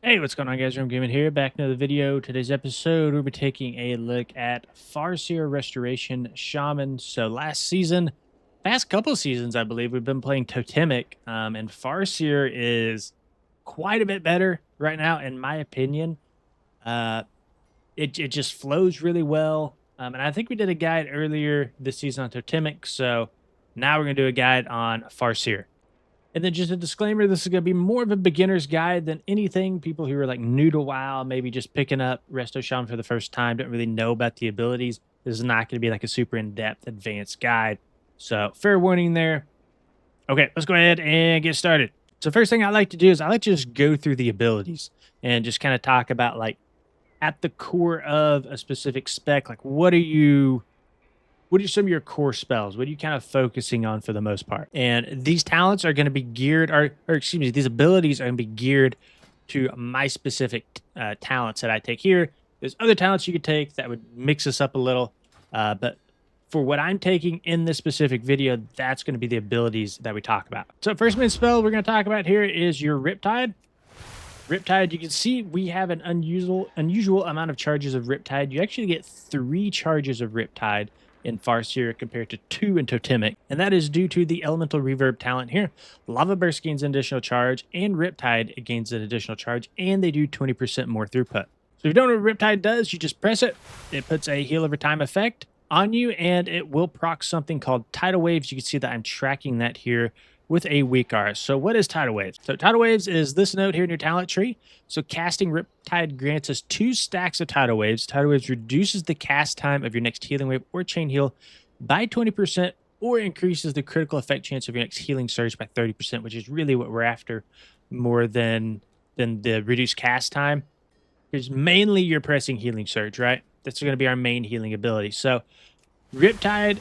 Hey, what's going on, guys? Rum Gaming here, back in another video. Today's episode, we'll be taking a look at Farseer Restoration Shaman. So last season, past couple seasons, I believe, we've been playing Totemic, and Farseer is quite a bit better right now, in my opinion. Uh, it just flows really well, and I think we did a guide earlier this season on Totemic, so now we're going to do a guide on Farseer. And then just a disclaimer, this is going to be more of a beginner's guide than anything. People who are like new to WoW, maybe just picking up Resto Shaman for the first time, don't really know about the abilities. This is not going to be like a super in-depth advanced guide. So fair warning there. Okay, let's go ahead and get started. So first thing I like to do is I like to just go through the abilities and just kind of talk about like at the core of a specific spec, like what are some of your core spells? What are you kind of focusing on for the most part? And these talents are going to be geared, or excuse me, these abilities are going to be geared to my specific talents that I take here. There's other talents you could take that would mix us up a little, but for what I'm taking in this specific video, that's going to be the abilities that we talk about. So first main spell we're going to talk about here is your Riptide. Riptide, you can see we have an unusual amount of charges of Riptide. You actually get 3 charges of Riptide in Farseer compared to 2 in Totemic, and that is due to the Elemental Reverb talent here. Lava Burst gains an additional charge, and Riptide gains an additional charge, and they do 20% more throughput. So if you don't know what Riptide does, you just press it. It puts a heal over time effect on you, and it will proc something called Tidal Waves. You can see that I'm tracking that here with a weak R. So what is Tidal Waves? So Tidal Waves is this node here in your talent tree. So casting Riptide grants us 2 stacks of Tidal Waves. Tidal Waves reduces the cast time of your next healing wave or chain heal by 20% or increases the critical effect chance of your next healing surge by 30%, which is really what we're after more than the reduced cast time. Because mainly you're pressing healing surge, right? That's going to be our main healing ability. So Riptide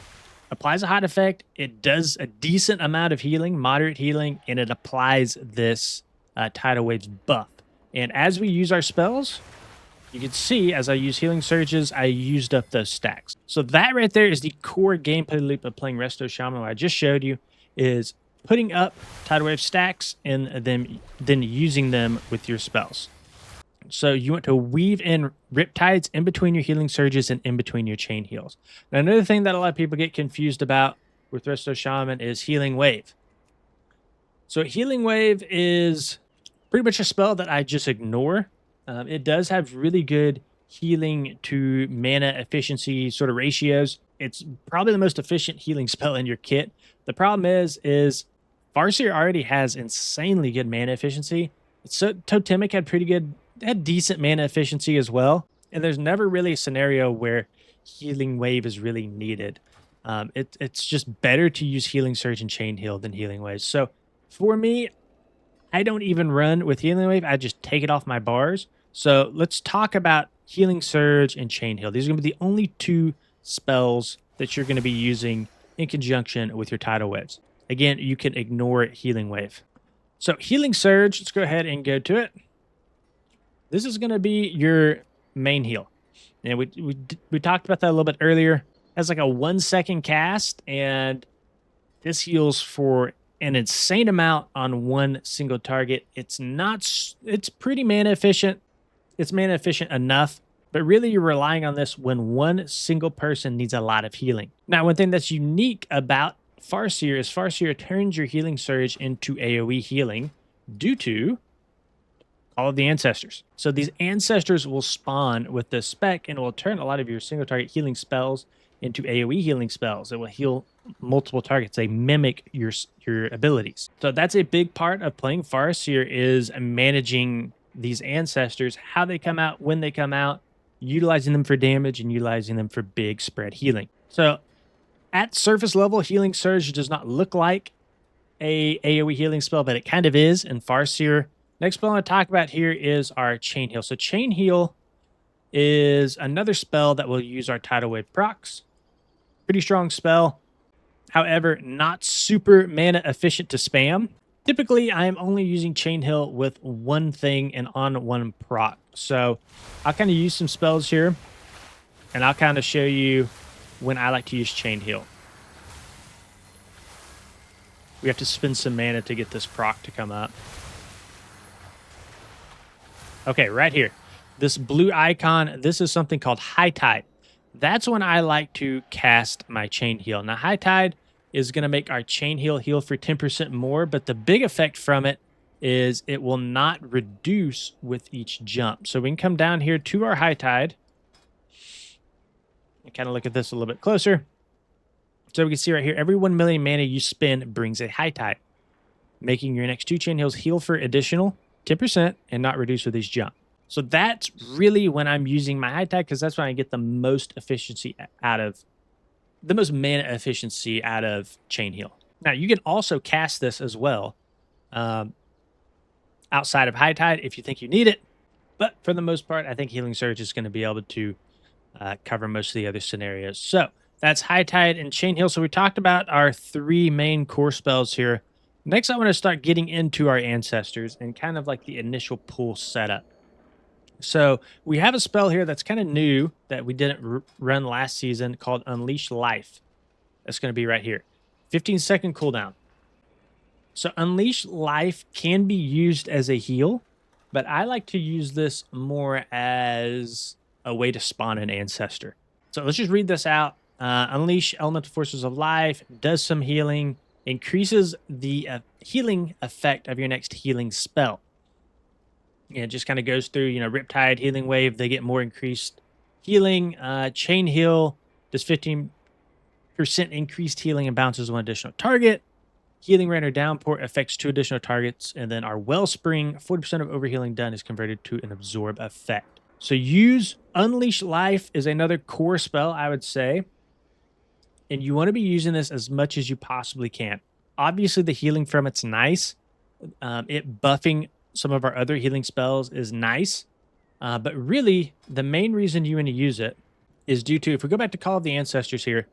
applies a hot effect. It does a decent amount of healing, moderate healing, and it applies this Tidal Waves buff. And as we use our spells, you can see as I use healing surges, I used up those stacks. So that right there is the core gameplay loop of playing Resto Shaman. What I just showed you is putting up Tidal Wave stacks and then using them with your spells. So you want to weave in Riptides in between your healing surges and in between your chain heals. Now, another thing that a lot of people get confused about with Resto Shaman is Healing Wave. So Healing Wave is pretty much a spell that I just ignore. It does have really good healing to mana efficiency sort of ratios. It's probably the most efficient healing spell in your kit. The problem is Farseer already has insanely good mana efficiency. So Totemic had decent mana efficiency as well, and there's never really a scenario where Healing Wave is really needed. It's just better to use Healing Surge and Chain Heal than Healing Wave. So for me, I don't even run with Healing Wave. I just take it off my bars. So let's talk about Healing Surge and Chain Heal. These are going to be the only 2 spells that you're going to be using in conjunction with your Tidal Waves. Again, you can ignore Healing Wave. So Healing Surge, let's go ahead and go to it. This is going to be your main heal. And we talked about that a little bit earlier. It has like a 1-second cast, and this heals for an insane amount on one single target. It's pretty mana efficient. It's mana efficient enough, but really you're relying on this when one single person needs a lot of healing. Now, one thing that's unique about Farseer is Farseer turns your healing surge into AoE healing due to all of the ancestors. So these ancestors will spawn with the spec and it will turn a lot of your single target healing spells into AoE healing spells. It will heal multiple targets. They mimic your abilities. So that's a big part of playing Farseer is managing these ancestors, how they come out, when they come out, utilizing them for damage and utilizing them for big spread healing. So at surface level, Healing Surge does not look like a AoE healing spell, but it kind of is in Farseer. Next spell I want to talk about here is our Chain Heal. So Chain Heal is another spell that will use our Tidal Wave procs. Pretty strong spell. However, not super mana efficient to spam. Typically, I am only using Chain Heal with one thing and on one proc. So I'll kind of use some spells here, and I'll kind of show you when I like to use Chain Heal. We have to spend some mana to get this proc to come up. Okay, right here. This blue icon, this is something called High Tide. That's when I like to cast my Chain Heal. Now, High Tide is going to make our Chain Heal heal for 10% more, but the big effect from it is it will not reduce with each jump. So we can come down here to our High Tide and kind of look at this a little bit closer. So we can see right here, every 1 million mana you spend brings a High Tide, making your next 2 Chain Heals heal for additional 10% and not reduce with each jump. So that's really when I'm using my High Tide, because that's when I get the most efficiency out of, the most mana efficiency out of Chain Heal. Now, you can also cast this as well outside of High Tide if you think you need it. But for the most part, I think Healing Surge is going to be able to cover most of the other scenarios. So that's High Tide and Chain Heal. So we talked about our 3 main core spells here. Next, I want to start getting into our ancestors and kind of like the initial pool setup. So we have a spell here that's kind of new that we didn't run last season called Unleash Life. That's going to be right here. 15-second cooldown. So Unleash Life can be used as a heal, but I like to use this more as a way to spawn an ancestor. So let's just read this out. Unleash Elemental Forces of Life, does some healing, increases the healing effect of your next healing spell. It just kind of goes through, Riptide, Healing Wave. They get more increased healing. Chain Heal does 15% increased healing and bounces one additional target. Healing Rain or Downpour affects 2 additional targets. And then our Wellspring, 40% of overhealing done is converted to an Absorb effect. So use Unleash Life is another core spell, I would say. And you want to be using this as much as you possibly can. Obviously, the healing from it's nice. It buffing some of our other healing spells is nice, but really the main reason you want to use it is due to, if we go back to Call of the Ancestors here,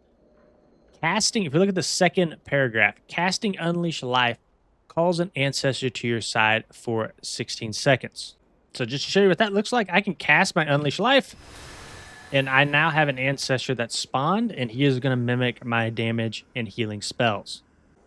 casting, if we look at the second paragraph, casting Unleash Life calls an ancestor to your side for 16 seconds. So just to show you what that looks like, I can cast my Unleash Life, and I now have an ancestor that's spawned, and he is going to mimic my damage and healing spells.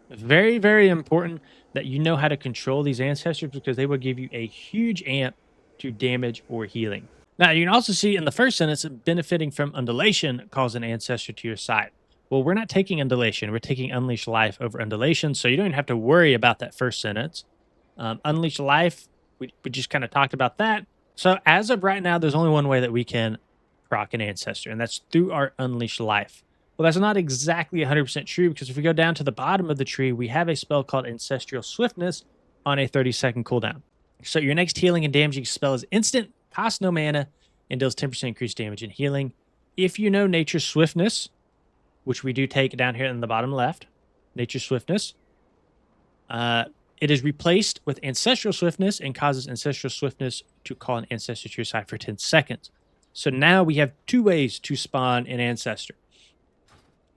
Very, very important that you know how to control these ancestors, because they will give you a huge amp to damage or healing. Now, you can also see in the first sentence, benefiting from Undulation calls an ancestor to your side. Well, we're not taking Undulation. We're taking Unleash Life over Undulation, so you don't even have to worry about that first sentence. Unleash Life, we just kind of talked about that. So as of right now, there's only one way that we can proc an ancestor, and that's through our Unleash Life. Well, that's not exactly 100% true, because if we go down to the bottom of the tree, we have a spell called Ancestral Swiftness on a 30-second cooldown. So your next healing and damaging spell is instant, costs no mana, and deals 10% increased damage and healing. If you know Nature's Swiftness, which we do take down here in the bottom left, Nature's Swiftness, it is replaced with Ancestral Swiftness and causes Ancestral Swiftness to call an ancestor to your side for 10 seconds. So now we have 2 ways to spawn an ancestor: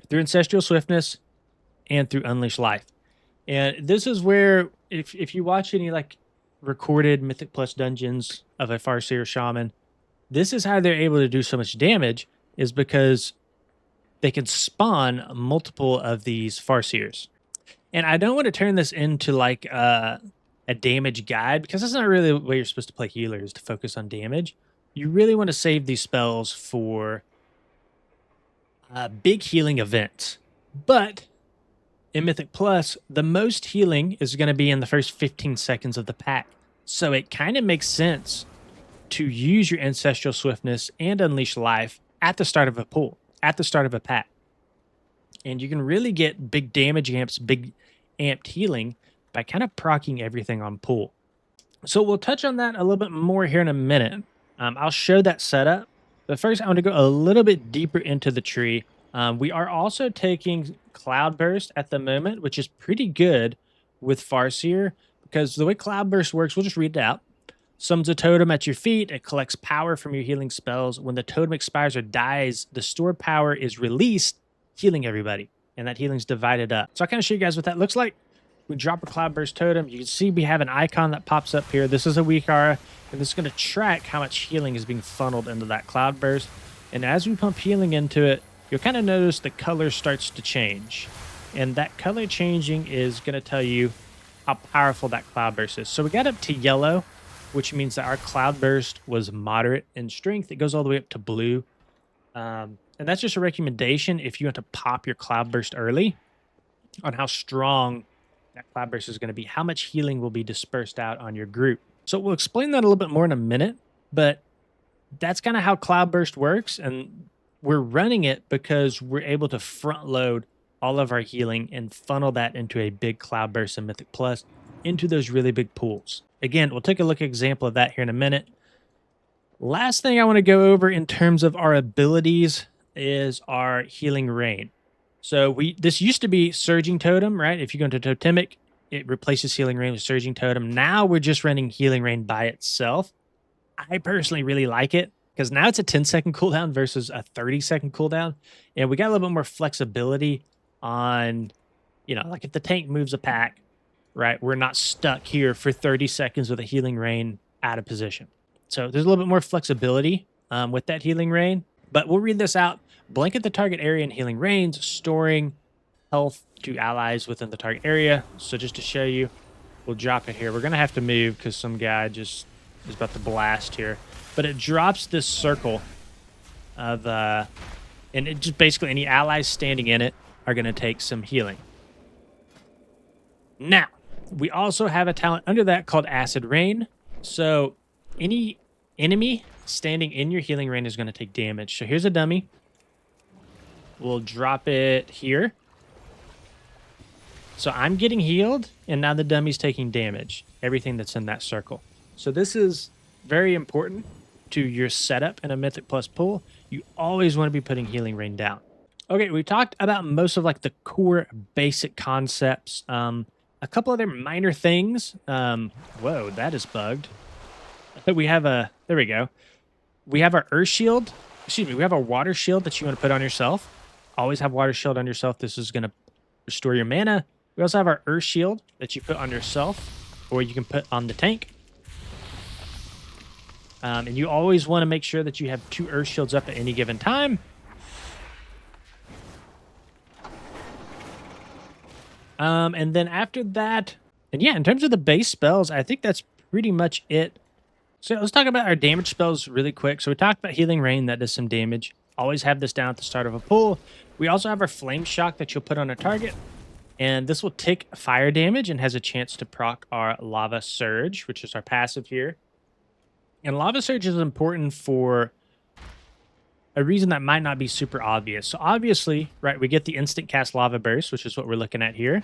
through Ancestral Swiftness and through Unleash Life. And this is where, if you watch any like recorded Mythic Plus dungeons of a Farseer Shaman, this is how they're able to do so much damage, is because they can spawn multiple of these Farseers. And I don't want to turn this into like a damage guide, because that's not really the way you're supposed to play healers, to focus on damage. You really want to save these spells for big healing events. But in Mythic Plus, the most healing is going to be in the first 15 seconds of the pack. So it kind of makes sense to use your Ancestral Swiftness and Unleash Life at the start of a pool, at the start of a pack. And you can really get big damage amps, big amped healing by kind of proccing everything on pool. So we'll touch on that a little bit more here in a minute. I'll show that setup. But first, I want to go a little bit deeper into the tree. We are also taking Cloudburst at the moment, which is pretty good with Farseer, because the way Cloudburst works, we'll just read it out. Summons a totem at your feet. It collects power from your healing spells. When the totem expires or dies, the stored power is released, healing everybody. And that healing's divided up. So I'll kind of show you guys what that looks like. We drop a Cloudburst totem. You can see we have an icon that pops up here. This is a weak aura, and this is going to track how much healing is being funneled into that Cloudburst. And as we pump healing into it, you'll kind of notice the color starts to change. And that color changing is going to tell you how powerful that Cloudburst is. So we got up to yellow. which means that our cloud burst was moderate in strength. It goes all the way up to blue. And that's just a recommendation if you want to pop your cloud burst early on how strong that cloud burst is going to be, how much healing will be dispersed out on your group. So we'll explain that a little bit more in a minute, but that's kind of how cloud burst works. And we're running it because we're able to front load all of our healing and funnel that into a big cloud burst and Mythic Plus into those really big pools. Again, we'll take a look at an example of that here in a minute. Last thing I want to go over in terms of our abilities is our healing rain. So this used to be Surging Totem, right? If you go into Totemic, it replaces Healing Rain with Surging Totem. Now we're just running Healing Rain by itself. I personally really like it because now it's a 10-second cooldown versus a 30-second cooldown. And we got a little bit more flexibility on, like if the tank moves a pack, right? We're not stuck here for 30 seconds with a Healing Rain out of position. So there's a little bit more flexibility with that Healing Rain. But we'll read this out. Blanket the target area in Healing Rains, storing health to allies within the target area. So just to show you, we'll drop it here. We're going to have to move because some guy just is about to blast here. But it drops this circle of, and it just basically any allies standing in it are going to take some healing. Now, we also have a talent under that called Acid Rain. So any enemy standing in your healing rain is going to take damage. So here's a dummy. We'll drop it here. So I'm getting healed, and now the dummy's taking damage. Everything that's in that circle. So this is very important to your setup in a Mythic Plus pool. You always want to be putting healing rain down. Okay, we talked about most of like the core basic concepts. A couple other minor things. Whoa, that is bugged. We have there we go. We have our Earth Shield. Excuse me, we have a Water Shield that you want to put on yourself. Always have Water Shield on yourself. This is going to restore your mana. We also have our Earth Shield that you put on yourself, or you can put on the tank. And you always want to make sure that you have 2 Earth Shields up at any given time. And then after that, and yeah, in terms of the base spells, I think that's pretty much it. So let's talk about our damage spells really quick. So we talked about Healing Rain, that does some damage. Always have this down at the start of a pull. We also have our Flame Shock that you'll put on a target. And this will tick fire damage and has a chance to proc our Lava Surge, which is our passive here. And Lava Surge is important for a reason that might not be super obvious. So obviously, right, we get the instant cast Lava Burst, which is what we're looking at here.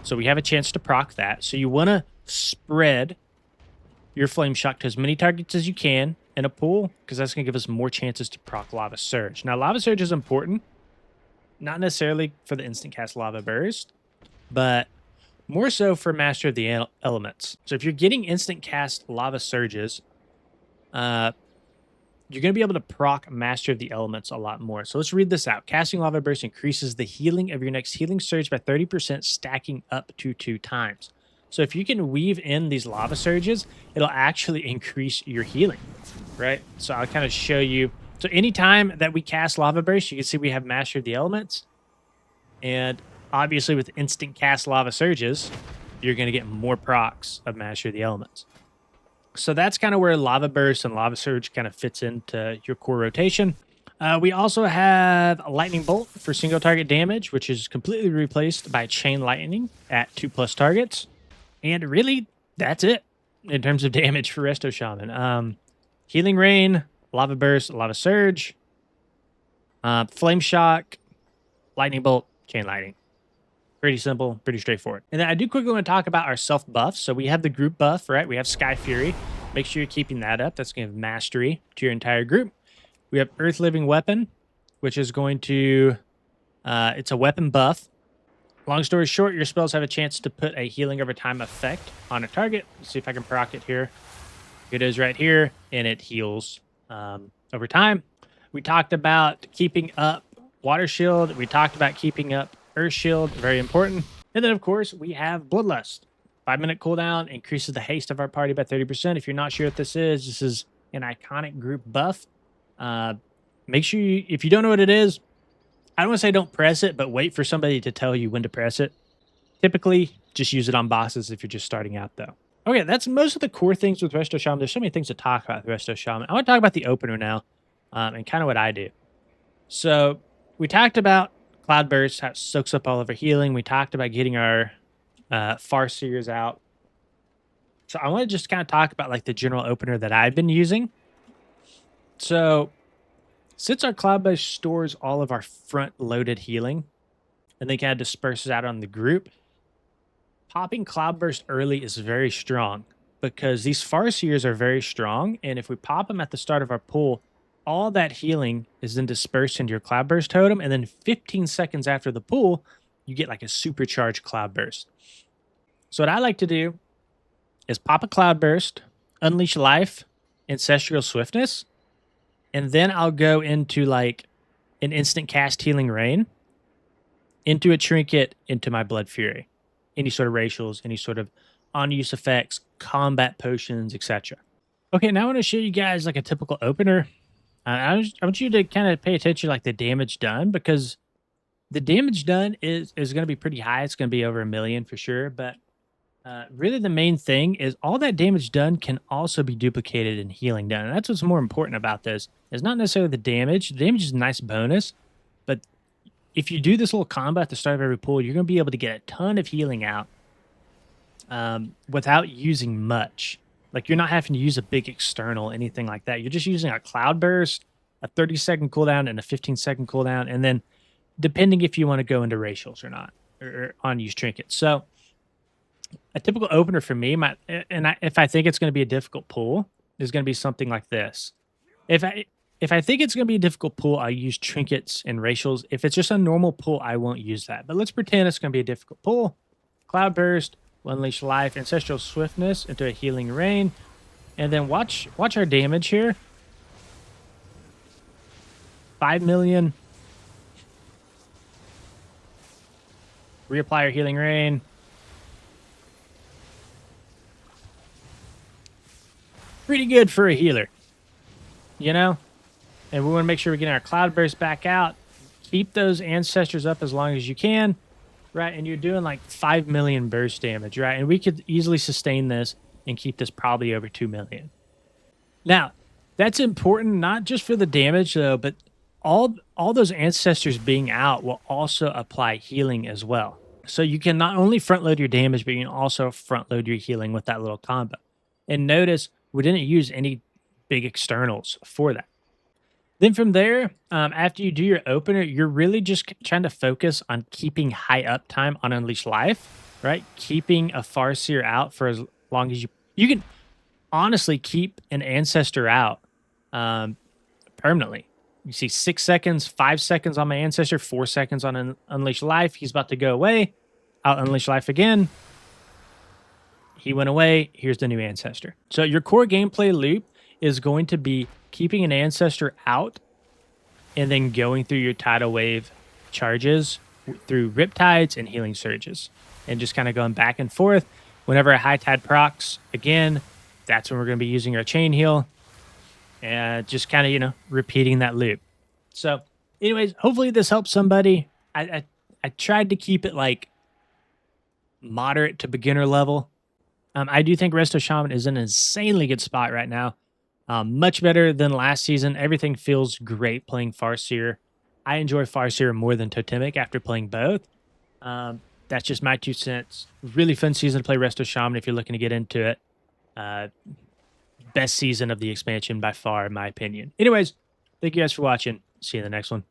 So we have a chance to proc that. So you want to spread your Flame Shock to as many targets as you can in a pool, because that's going to give us more chances to proc Lava Surge. Now, Lava Surge is important, not necessarily for the instant cast Lava Burst, but more so for Master of the Elements. So if you're getting instant cast Lava Surges, you're going to be able to proc Master of the Elements a lot more. So let's read this out. Casting Lava Burst increases the healing of your next healing surge by 30%, stacking up to 2 times. So if you can weave in these Lava Surges, it'll actually increase your healing, right? So I'll kind of show you. So anytime that we cast Lava Burst, you can see we have Master of the Elements. And obviously with instant cast Lava Surges, you're going to get more procs of Master of the Elements. So that's kind of where Lava Burst and Lava Surge kind of fits into your core rotation. We also have Lightning Bolt for single target damage, which is completely replaced by Chain Lightning at 2+ targets. And really, that's it in terms of damage for Resto Shaman. Healing Rain, Lava Burst, Lava Surge, Flame Shock, Lightning Bolt, Chain Lightning. Pretty simple, pretty straightforward. And then I do quickly want to talk about our self buffs. So we have the group buff, right? We have Sky Fury. Make sure you're keeping that up. That's going to give mastery to your entire group. We have Earth Living Weapon, which is going to, it's a weapon buff. Long story short, your spells have a chance to put a healing over time effect on a target. Let's see if I can proc it here. It is right here, and it heals over time. We talked about keeping up Water Shield. We talked about keeping up Earth Shield, very important. And then, of course, we have Bloodlust. 5-minute cooldown, increases the haste of our party by 30%. If you're not sure what this is an iconic group buff. Make sure you, if you don't know what it is, I don't want to say don't press it, but wait for somebody to tell you when to press it. Typically, just use it on bosses if you're just starting out, though. Okay, that's most of the core things with Resto Shaman. There's so many things to talk about with Resto Shaman. I want to talk about the opener now, and kind of what I do. So we talked about Cloud Burst, how it soaks up all of our healing. We talked about getting our Farseers out. So I want to just kind of talk about like the general opener that I've been using. So since our Cloud Burst stores all of our front loaded healing and then kind of disperses out on the group, popping Cloudburst early is very strong because these Farseers are very strong. And if we pop them at the start of our pool, all that healing is then dispersed into your Cloudburst totem. And then 15 seconds after the pool, you get like a supercharged Cloudburst. So, what I like to do is pop a Cloudburst, Unleash Life, Ancestral Swiftness, and then I'll go into like an instant cast Healing Rain, into a Trinket, into my Blood Fury. Any sort of racials, any sort of on-use effects, combat potions, etc. Okay, now I want to show you guys like a typical opener. I want you to kind of pay attention to like the damage done because the damage done is going to be pretty high. It's going to be over 1,000,000 for sure. But really, the main thing is all that damage done can also be duplicated in healing done. And that's what's more important about this. It's not necessarily the damage. The damage is a nice bonus, but if you do this little combo at the start of every pool, you're going to be able to get a ton of healing out without using much. Like you're not having to use a big external, anything like that. You're just using a Cloud Burst, a 30-second cooldown, and a 15-second cooldown. And then depending if you want to go into racials or not, or on-use trinkets. So a typical opener for me, if I think it's going to be a difficult pool, is going to be something like this. If I think it's going to be a difficult pool, I use trinkets and racials. If it's just a normal pool, I won't use that. But let's pretend it's going to be a difficult pool. Cloud Burst, will Unleash Life, Ancestral Swiftness into a Healing Rain. And then watch our damage here. 5,000,000. Reapply our Healing Rain. Pretty good for a healer, you know? And we want to make sure we're getting our Cloud Burst back out. Keep those Ancestors up as long as you can, right? And you're doing like 5,000,000 burst damage, right? And we could easily sustain this and keep this probably over 2,000,000. Now, that's important not just for the damage though, but all those Ancestors being out will also apply healing as well. So you can not only front load your damage, but you can also front load your healing with that little combo. And notice we didn't use any big externals for that. Then from there, after you do your opener, you're really just trying to focus on keeping high uptime on Unleash Life, right? Keeping a Farseer out for as long as you can honestly keep an Ancestor out permanently. You see 6 seconds, 5 seconds on my Ancestor, 4 seconds on Unleash Life. He's about to go away. I'll Unleash Life again. He went away. Here's the new Ancestor. So your core gameplay loop is going to be keeping an Ancestor out and then going through your tidal wave charges through Riptides and Healing Surges and just kind of going back and forth. Whenever a high tide procs, again, that's when we're going to be using our chain heal and just kind of, repeating that loop. So anyways, hopefully this helps somebody. I tried to keep it like moderate to beginner level. I do think Resto Shaman is in an insanely good spot right now. Much better than last season. Everything feels great playing Farseer. I enjoy Farseer more than Totemic after playing both. That's just my 2 cents. Really fun season to play Resto Shaman if you're looking to get into it. Best season of the expansion by far, in my opinion. Anyways, thank you guys for watching. See you in the next one.